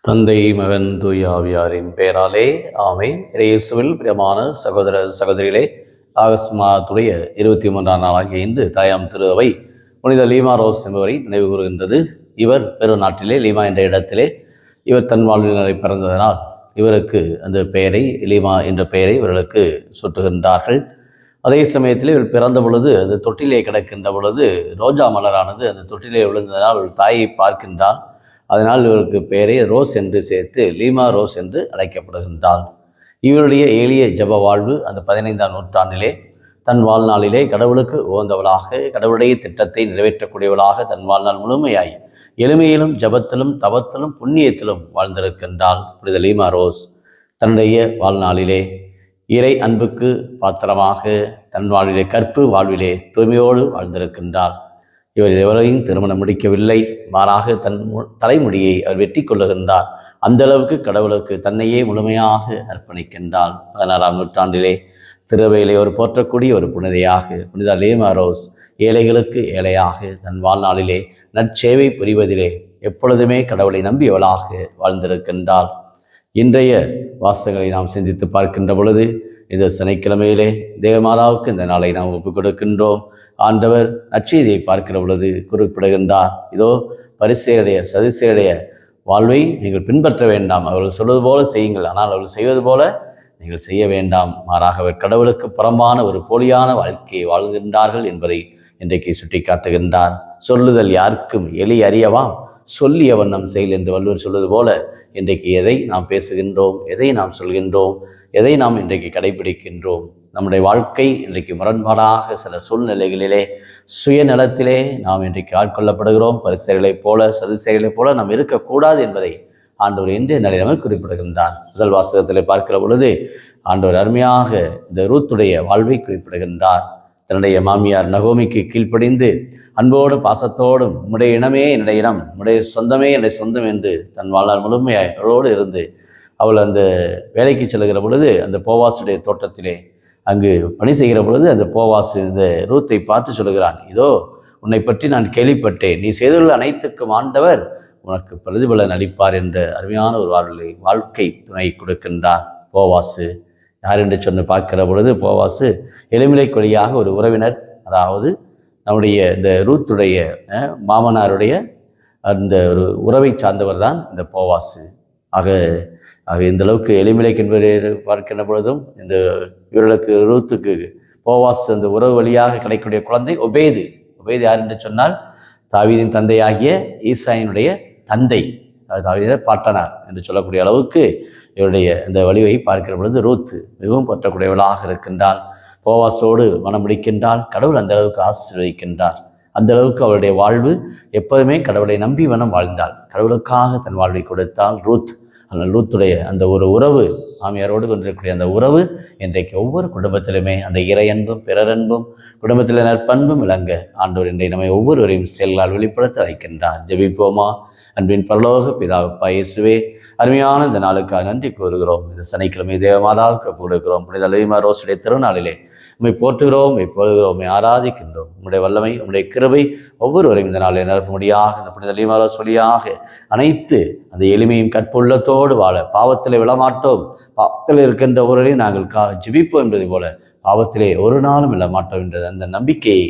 தந்தை மகன் தூய ஆவியாரின் பெயராலே ஆமென். இயேசுவில் பிரியமான சகோதர சகோதரிகளே, ஆகஸ்ட் மாதத்துடைய 23ஆம் நாளாகிய இன்று தாயாம் திரு அவை புனித லீமா ரோஸ் என்பவரை நினைவு கூறுகின்றது. இவர் பெருநாட்டிலே லீமா என்ற இடத்திலே இவர் தன் வாழ்வினரை பிறந்ததனால் இவருக்கு அந்த பெயரை லீமா என்ற பெயரை இவர்களுக்கு சுட்டுகின்றார்கள். அதே சமயத்தில் இவர் பிறந்த பொழுது அந்த தொட்டிலே கிடக்கின்ற பொழுது ரோஜா மலரானது அந்த தொட்டிலே விழுந்ததனால் ஒரு தாயை பார்க்கின்றார். அதனால் இவருக்கு பெயரை ரோஸ் என்று சேர்த்து லீமா ரோஸ் என்று அழைக்கப்படுகின்றாள். இவருடைய எளிய ஜப வாழ்வு அந்த 15ஆம் நூற்றாண்டிலே தன் வாழ்நாளிலே கடவுளுக்கு உகந்தவளாக, கடவுளுடைய திட்டத்தை நிறைவேற்றக்கூடியவளாக தன் வாழ்நாள் முழுமையாய் எளிமையிலும் ஜபத்திலும் தவத்திலும் புண்ணியத்திலும் வாழ்ந்திருக்கின்றாள். புனித லீமா ரோஸ் தன்னுடைய வாழ்நாளிலே இறை அன்புக்கு பாத்திரமாக தன் வாழ்விலே கற்பு வாழ்விலே தூய்மையோடு வாழ்ந்திருக்கின்றாள். இவர் எவரையும் திருமணம் முடிக்கவில்லை, மாறாக தன் தலைமுடியை அவர் வெட்டி கொள்ளுகின்றார். அந்த அளவுக்கு கடவுளுக்கு தன்னையே முழுமையாக அர்ப்பணிக்கின்றாள். 16ஆம் நூற்றாண்டிலே திருவையிலே ஒரு போற்றக்கூடிய ஒரு புனிதையாக புனித லீமா ரோஸ் ஏழைகளுக்கு ஏழையாக தன் வாழ்நாளிலே நற்சேவை புரிவதிலே எப்பொழுதுமே கடவுளை நம்பியவளாக வாழ்ந்திருக்கின்றாள். இன்றைய வாசகங்களை நாம் சிந்தித்து பார்க்கின்ற பொழுது இந்த சனிக்கிழமையிலே தேவமாதாவுக்கு இந்த நாளை நாம் ஒப்புக் கொடுக்கின்றோம். ஆண்டவர் நற்செய்தியை பார்க்கிற பொழுது குறிப்பிடுகின்றார், இதோ பரிசேயுடைய சதுசேயுடைய வாழ்வை நீங்கள் பின்பற்ற வேண்டாம், அவர்கள் சொல்வது போல செய்யுங்கள், ஆனால் அவர்கள் செய்வது போல நீங்கள் செய்ய வேண்டாம், மாறாக அவர் கடவுளுக்கு புறம்பான ஒரு போலியான வாழ்க்கையை வாழ்கின்றார்கள் என்பதை இன்றைக்கு சுட்டி காட்டுகின்றார். சொல்லுதல் யாருக்கும் எலி அறியவாம், சொல்லிய வண்ணம் செயல் என்று வள்ளுவர் சொல்வது போல இன்றைக்கு எதை நாம் பேசுகின்றோம், எதை நாம் சொல்கின்றோம், எதை நாம் இன்றைக்கு கடைபிடிக்கின்றோம். நம்முடைய வாழ்க்கை இன்றைக்கு முரண்பாடாக சில சூழ்நிலைகளிலே சுயநலத்திலே நாம் இன்றைக்கு ஆட்கொள்ளப்படுகிறோம். பரிசேயர்களைப் போல சதுசேயர்களைப் போல நாம் இருக்கக்கூடாது என்பதை ஆண்டவர் இன்றைய நிலையிலே குறிப்பிடுகின்றார். முதல் வாசகத்திலே பார்க்கிற பொழுது ஆண்டவர் அருமையாக இந்த ரூத்துடைய வாழ்வை குறிப்பிடுகின்றார். தன்னுடைய மாமியார் நகோமிக்கு கீழ்ப்படிந்து அன்போடும் பாசத்தோடும் உம்முடைய இனமே என்னுடைய இனம், உம்முடைய சொந்தமே என்னுடைய சொந்தம் என்று தன் வாழ்நாள் முழுமையோடு இருந்து அவள் அந்த வேலைக்கு செல்கிற பொழுது அந்த போவாசுடைய தோட்டத்திலே அங்கு பணி செய்கிற பொழுது அந்த போவாசு இந்த ரூத்தை பார்த்து சொல்கிறான், இதோ உன்னை பற்றி நான் கேள்விப்பட்டேன், நீ செய்துள்ள அனைத்துக்கும் ஆண்டவர் உனக்கு பிரதிபலன் அளிப்பார் என்ற அருமையான ஒரு வாழ்க்கை துணை கொடுக்கின்றார். போவாசு யார் என்று சொன்ன பார்க்கிற பொழுது போவாசு எளிமிலை கொடியாக ஒரு உறவினர், அதாவது நம்முடைய இந்த ரூத்துடைய மாமனாருடைய அந்த ஒரு உறவை சார்ந்தவர் தான் இந்த போவாசு. ஆக இந்த அளவுக்கு எளிமிலைக்கு என்பதை பார்க்கின்ற பொழுதும் இந்த இவர்களுக்கு ரூத்துக்கு போவாஸ் அந்த உறவு வழியாக கிடைக்கக்கூடிய குழந்தை ஒபேது. ஒபேது யார் என்று சொன்னால் தாவீதின் தந்தையாகிய ஈசாயினுடைய தந்தை, தாவீதின் பாட்டனார் என்று சொல்லக்கூடிய அளவுக்கு இவருடைய இந்த வலிவை பார்க்கிற பொழுது ரூத்து மிகவும் போற்றக்கூடியவளாக இருக்கின்றாள். போவாசோடு மனம் முடிக்கின்றாள். கடவுள் அந்த அளவுக்கு ஆசீர்வதிக்கின்றார். அந்த அளவுக்கு அவருடைய வாழ்வு எப்போதுமே கடவுளை நம்பி மனம் வாழ்ந்தாள். கடவுளுக்காக தன் வாழ்வை கொடுத்தாள் ரூத். அந்த லூத்துடைய அந்த ஒரு உறவு, மாமியாரோடு கொண்டிருக்கக்கூடிய அந்த உறவு இன்றைக்கு ஒவ்வொரு குடும்பத்திலுமே அந்த இறையன்பும் பிறரன்பும் குடும்பத்தில் நற்பண்பும் விளங்க ஆண்டவர் இன்றைய நம்மை ஒவ்வொருவரையும் செயல்களால் வெளிப்படுத்த வைக்கின்றார். ஜெபிப்போமா. அன்பின் பரலோக பிதாப்பா இயேசுவே, அருமையான இந்த நாளுக்காக நன்றி கூறுகிறோம். இந்த சனிக்கிழமை தேவமாதாவுக்கு கொடுக்கிறோம். புனித லீமா ரோஸுடைய திருநாளிலே உம்மை போற்றுகிறோம், உம்மை போடுகிறோம், உம்மை ஆராதிக்கின்றோம். உம்முடைய வல்லமை, உம்முடைய கிருபை ஒவ்வொருவரையும் இந்த நாளில் நிரப்பும்படியாக இந்த புனித லீமா ரோஸ் வழியாக அனைத்து அந்த எளிமையும் கற்புள்ளத்தோடு வாழ, பாவத்திலே விழமாட்டோம், பாவத்தில் இருக்கின்ற ஒருவரையும் நாங்கள் ஜெபிப்போம் என்பதை போல பாவத்திலே ஒரு நாளும் விழமாட்டோம் என்ற அந்த நம்பிக்கையை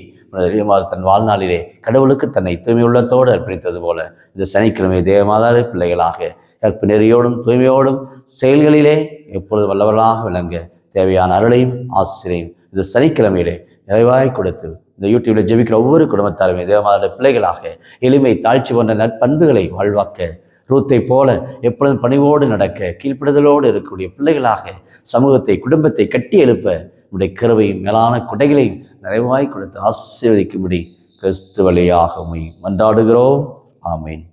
தன் வாழ்நாளிலே கடவுளுக்கு தன்னை தூய்மை உள்ளத்தோடு அர்ப்பணித்தது போல இந்த சனிக்கிழமை தேவமாதார பிள்ளைகளாக கற்பு நெறியோடும் தூய்மையோடும் செயல்களிலே எப்பொழுது வல்லவர்களாக விளங்க தேவையான அருளையும் ஆசிரியையும் இந்த சனிக்கிழமையிலே நிறைவாய் கொடுத்து இந்த யூடியூப்ல ஜெபிக்கிற ஒவ்வொரு குடும்பத்தாருமே தேவமாதார பிள்ளைகளாக எளிமை தாழ்ச்சி போன்ற நற்பண்புகளை வாழ்வாக்க, ரூத்தை போல எப்பொழுதும் பணிவோடு நடக்க, கீழ்ப்படுதலோடு இருக்கக்கூடிய பிள்ளைகளாக சமூகத்தை குடும்பத்தை கட்டி எழுப்ப நம்முடைய கிருபையும் மேலான கொடைகளை நிறைவாய் கொடுத்து ஆசீர்வதிக்கும்படி கிறிஸ்து வழியாக மன்றாடுகிறோம். ஆமேன்.